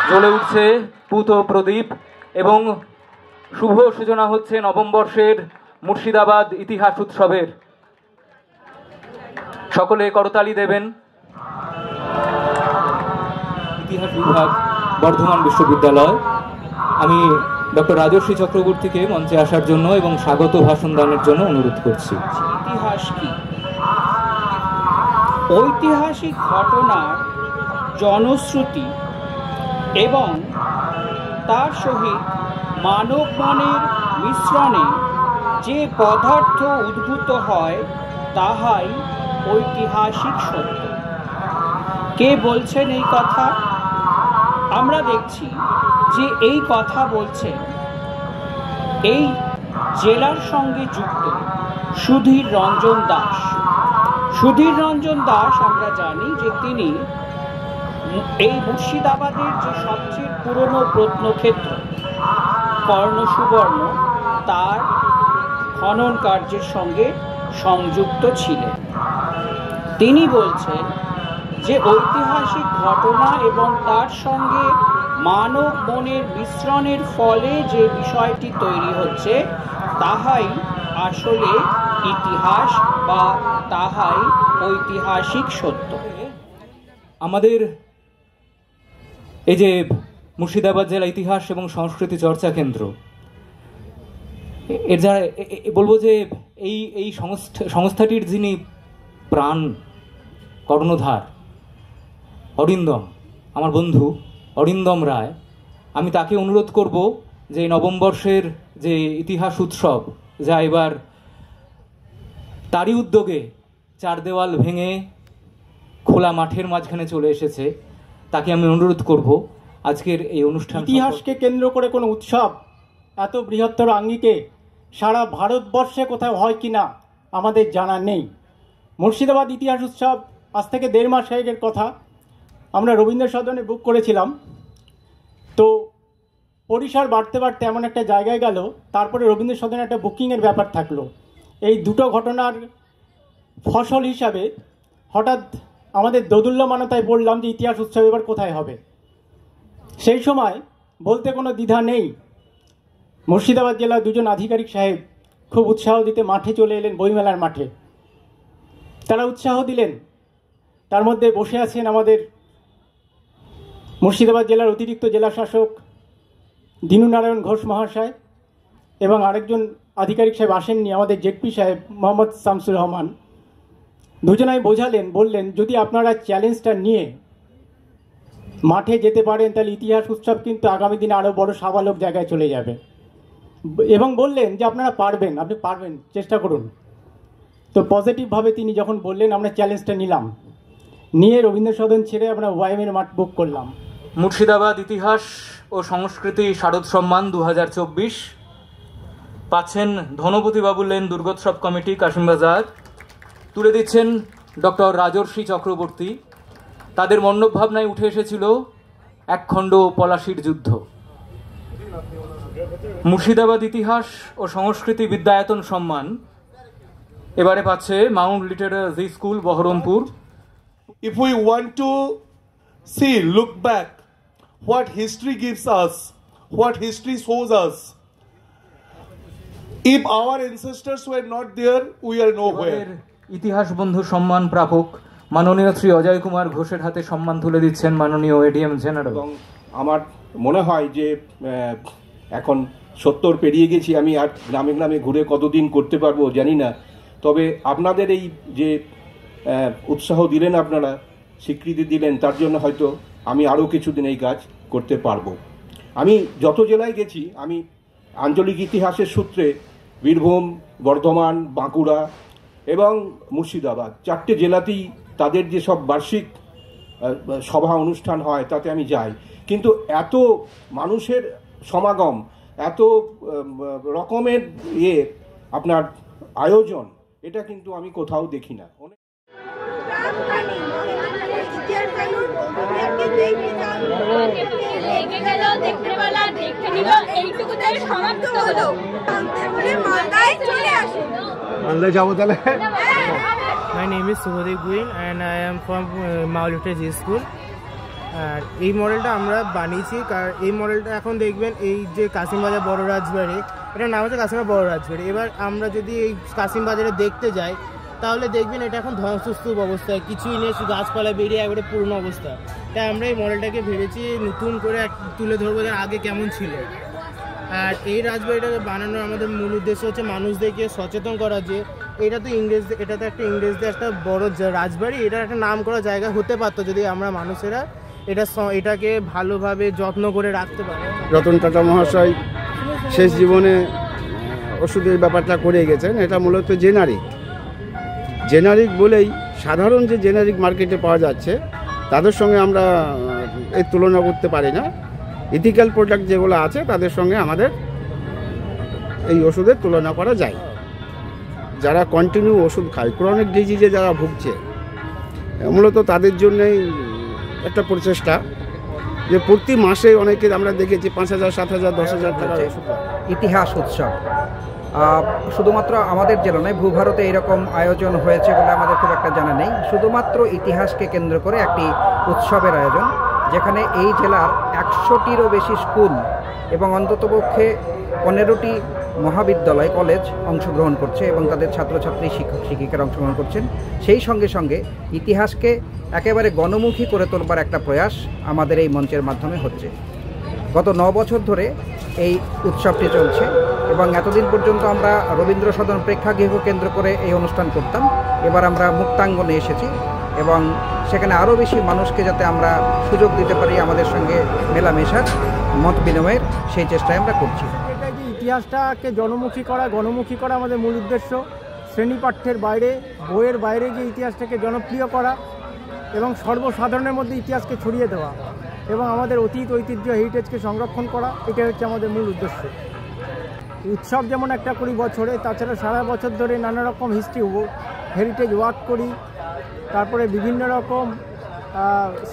জ্বলে উঠছে পুত প্রদীপ এবং শুভ সূচনা হচ্ছে নবম বর্ষের মুর্শিদাবাদ ইতিহাস উৎসবের। সকলে করতালি দেবেন। ইতিহাস বিভাগ, বর্ধমান বিশ্ববিদ্যালয়। আমি ডক্টর রাজর্ষি চক্রবর্তীকে মঞ্চে আসার জন্য এবং স্বাগত ভাষণ দানের জন্য অনুরোধ করছি। ইতিহাস কি? ঐতিহাসিক ঘটনার জনশ্রুতি এবং তার সহিত মানব মনের মিশ্রণে যে পদার্থ উদ্ভূত হয় তাহাই ঐতিহাসিক সত্য। কে বলছেন এই কথা? আমরা দেখছি যে এই কথা বলছেন এই জেলার সঙ্গে যুক্ত সুধীর রঞ্জন দাস। সুধীর রঞ্জন দাস আমরা জানি যে তিনি এই মুর্শিদাবাদের যে সবচেয়ে পুরনো প্রত্নক্ষেত্র কর্ণসুবর্ণ তার খনন কার্যের সঙ্গে সংযুক্ত ছিলেন। তিনি বলছেন যে ঐতিহাসিক ঘটনা এবং তার সঙ্গে মানব মনের মিশ্রণের ফলে যে বিষয়টি তৈরি হচ্ছে তাহাই আসলে ইতিহাস বা তাহাই ঐতিহাসিক সত্য। আমাদের এই যে মুর্শিদাবাদ জেলা ইতিহাস এবং সংস্কৃতি চর্চা কেন্দ্র, এর যারা বলবো যে এই সংস্থাটির যিনি প্রাণ কর্ণধার অরিন্দম, আমার বন্ধু অরিন্দম রায়, আমি তাকে অনুরোধ করব যে নবম বর্ষের যে ইতিহাস উৎসব যা এবার তারই উদ্যোগে চার দেওয়াল ভেঙে খোলা মাঠের মাঝখানে চলে এসেছে, তাকে আমি অনুরোধ করব আজকের এই অনুষ্ঠান। ইতিহাসকে কেন্দ্র করে কোনো উৎসব এত বৃহত্তর আঙ্গিকে সারা ভারতবর্ষে কোথাও হয় কি না আমাদের জানা নেই। মুর্শিদাবাদ ইতিহাস উৎসব আজ থেকে 1.5 মাস আগের কথা। আমরা রবীন্দ্র সদনে বুক করেছিলাম, তো পরিসর বাড়তে বাড়তে এমন একটা জায়গায় গেল, তারপরে রবীন্দ্র সদনে একটা বুকিংয়ের ব্যাপার থাকলো। এই দুটো ঘটনার ফসল হিসাবে হঠাৎ আমাদের দোদুল্যমানতায় বললাম যে ইতিহাস উৎসব এবার কোথায় হবে। সেই সময় বলতে কোনো দ্বিধা নেই, মুর্শিদাবাদ জেলার 2জন আধিকারিক সাহেব খুব উৎসাহ দিতে মাঠে চলে এলেন, বইমেলার মাঠে। তারা উৎসাহ দিলেন। তার মধ্যে বসে আছেন আমাদের মুর্শিদাবাদ জেলার অতিরিক্ত জেলা শাসক দীনু নারায়ণ ঘোষ মহাশয়, এবং আরেকজন আধিকারিক সাহেব আসেননি, আমাদের জেডপি সাহেব মোহাম্মদ শামসুর রহমান। দুজনাই বোঝালেন, বললেন যদি আপনারা চ্যালেঞ্জটা নিয়ে মাঠে যেতে পারেন তাহলে ইতিহাস উৎসব কিন্তু আগামী দিনে আরও বড় সাবালক জায়গায় চলে যাবে, এবং বললেন যে আপনারা পারবেন, আপনি পারবেন, চেষ্টা করুন। তো পজিটিভভাবে তিনি যখন বললেন, আমরা চ্যালেঞ্জটা নিলাম, নিয়ে রবীন্দ্র সদন ছেড়ে আমরা ওয়াইএমের মাঠ বুক করলাম। মুর্শিদাবাদ ইতিহাস ও সংস্কৃতি শারদ সম্মান 2024 পাচ্ছেন ধনপতি বাবু লেন দুর্গোৎসব কমিটি, কাশিমবাজার। তুলে দিচ্ছেন ডক্টর রাজর্ষি চক্রবর্তী। তাদের মণ্ডপ ভাবনায় উঠে এসেছিল একখণ্ড পলাশির যুদ্ধ। মুর্শিদাবাদ ইতিহাস ও সংস্কৃতি বিদ্যায়তন সম্মান এবারে পাচ্ছে Mount Literary school, Baharampur. If we want to see, look back, what history gives us, what history shows us, if our ancestors were not there, we are nowhere. ইতিহাস বন্ধু সম্মান প্রাপক মাননীয় শ্রী অজয় কুমার ঘোষের হাতে সম্মান তুলে দিচ্ছেন মাননীয় এডিএম জেনারেল। এবং আমার মনে হয় যে এখন 70 পেরিয়ে গেছি, আমি আর গ্রামে গ্রামে ঘুরে কতদিন করতে পারবো জানি না। তবে আপনাদের এই যে উৎসাহ দিলেন, আপনারা স্বীকৃতি দিলেন, তার জন্য হয়তো আমি আরও কিছুদিন এই কাজ করতে পারবো। আমি যত জেলায় গেছি, আমি আঞ্চলিক ইতিহাসের সূত্রে বীরভূম, বর্ধমান, বাঁকুড়া এবং মুর্শিদাবাদ 4টে জেলাতেই তাদের যে সব বার্ষিক সভা অনুষ্ঠান হয় তাতে আমি যাই, কিন্তু এত মানুষের সমাগম, এত রকমের আপনার আয়োজন, এটা কিন্তু আমি কোথাও দেখি না। My name is Subhadeep Guin and I am from Mount Literacy School. আর এই মডেলটা আমরা বানিয়েছি, কারণ এই মডেলটা এখন দেখবেন এই যে কাশিমবাজার বড় রাজবাড়ি, এটার নাম হচ্ছে কাশিমবাজার বড় রাজবাড়ি। এবার আমরা যদি এই কাশিমবাজারে দেখতে যাই তাহলে দেখবেন এটা এখন ধ্বংসস্তূপ অবস্থায়, কিছুই নেই, শুধু গাছপালা বেরিয়ে একবারে পুরনো অবস্থা। তাই আমরা এই মডেলটাকে ভেবেছি নতুন করে তুলে ধরবো যে আগে কেমন ছিল। আর এই রাজবাড়িটাকে বানানোর আমাদের মূল উদ্দেশ্য হচ্ছে মানুষদেরকে সচেতন করা যে এটা তো একটা ইংরেজদের একটা বড় রাজবাড়ি, এটার একটা নাম করা জায়গা হতে পারতো যদি আমরা মানুষেরা এটাকে ভালোভাবে যত্ন করে রাখতে পারে। রতন টাটা মহাশয় শেষ জীবনে ওষুধের ব্যাপারটা করে গেছেন। এটা মূলত জেনারিক বলেই সাধারণ যে জেনারিক মার্কেটে পাওয়া যাচ্ছে তাদের সঙ্গে আমরা এর তুলনা করতে পারি না। ইথিক্যাল প্রোডাক্ট যেগুলো আছে তাদের সঙ্গে আমাদের এই ওষুধের তুলনা করা যায়। যারা কন্টিনিউ ওষুধ খায়, ক্রনিক ডিজিজে যারা ভুগছে, মূলত তাদের জন্যই একটা প্রচেষ্টা যে প্রতি মাসে অনেকে আমরা দেখেছি 5,000, 7,000, 10,000 টাকার ওষুধ। ইতিহাস উৎসব শুধুমাত্র আমাদের জেলা নয়, ভূভারতে এরকম আয়োজন হয়েছে বলে আমাদের খুব একটা জানা নেই। শুধুমাত্র ইতিহাসকে কেন্দ্র করে একটি উৎসবের আয়োজন, যেখানে এই জেলার 100টিরও বেশি স্কুল এবং অন্ততপক্ষে 15টি মহাবিদ্যালয় কলেজ অংশগ্রহণ করছে এবং তাদের ছাত্রছাত্রী শিক্ষক শিক্ষিকারা অংশগ্রহণ করছেন। সেই সঙ্গে সঙ্গে ইতিহাসকে একেবারে গণমুখী করে তোলবার একটা প্রয়াস আমাদের এই মঞ্চের মাধ্যমে হচ্ছে। গত 9 বছর ধরে এই উৎসবটি চলছে এবং এতদিন পর্যন্ত আমরা রবীন্দ্র সদন প্রেক্ষাগৃহ কেন্দ্র করে এই অনুষ্ঠান করতাম। এবার আমরা মুক্তাঙ্গনে এসেছি এবং সেখানে আরও বেশি মানুষকে যাতে আমরা সুযোগ দিতে পারি আমাদের সঙ্গে মেলামেশার, মত বিনিময়ের, সেই চেষ্টায় আমরা করছি। এটা যে ইতিহাসটাকে গণমুখী করা আমাদের মূল উদ্দেশ্য। শ্রেণীপাঠ্যের বাইরে, বইয়ের বাইরে গিয়ে ইতিহাসটাকে জনপ্রিয় করা এবং সর্বসাধারণের মধ্যে ইতিহাসকে ছড়িয়ে দেওয়া এবং আমাদের অতীত ঐতিহ্য হেরিটেজকে সংরক্ষণ করা, এটা হচ্ছে আমাদের মূল উদ্দেশ্য। উৎসব যেমন একটা করি বছরে, তাছাড়া সারা বছর ধরে নানা রকম হেরিটেজ ওয়ার্ক করি, তারপরে বিভিন্ন রকম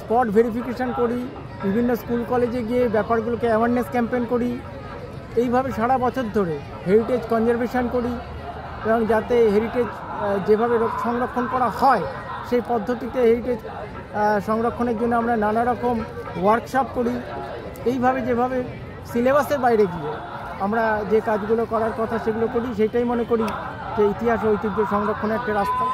স্পট ভেরিফিকেশান করি, বিভিন্ন স্কুল কলেজে গিয়ে ব্যাপারগুলোকে অ্যাওয়ারনেস ক্যাম্পেইন করি। এইভাবে সারা বছর ধরে হেরিটেজ কনজারভেশন করি এবং যাতে হেরিটেজ যেভাবে সংরক্ষণ করা হয় সেই পদ্ধতিতে হেরিটেজ সংরক্ষণের জন্য আমরা নানা রকম ওয়ার্কশপ করি। এইভাবে যেভাবে সিলেবাসের বাইরে গিয়ে আমরা যে কাজগুলো করার কথা সেগুলো করি, সেটাই মনে করি যে ইতিহাস ও ঐতিহ্য সংরক্ষণের একটা রাস্তা।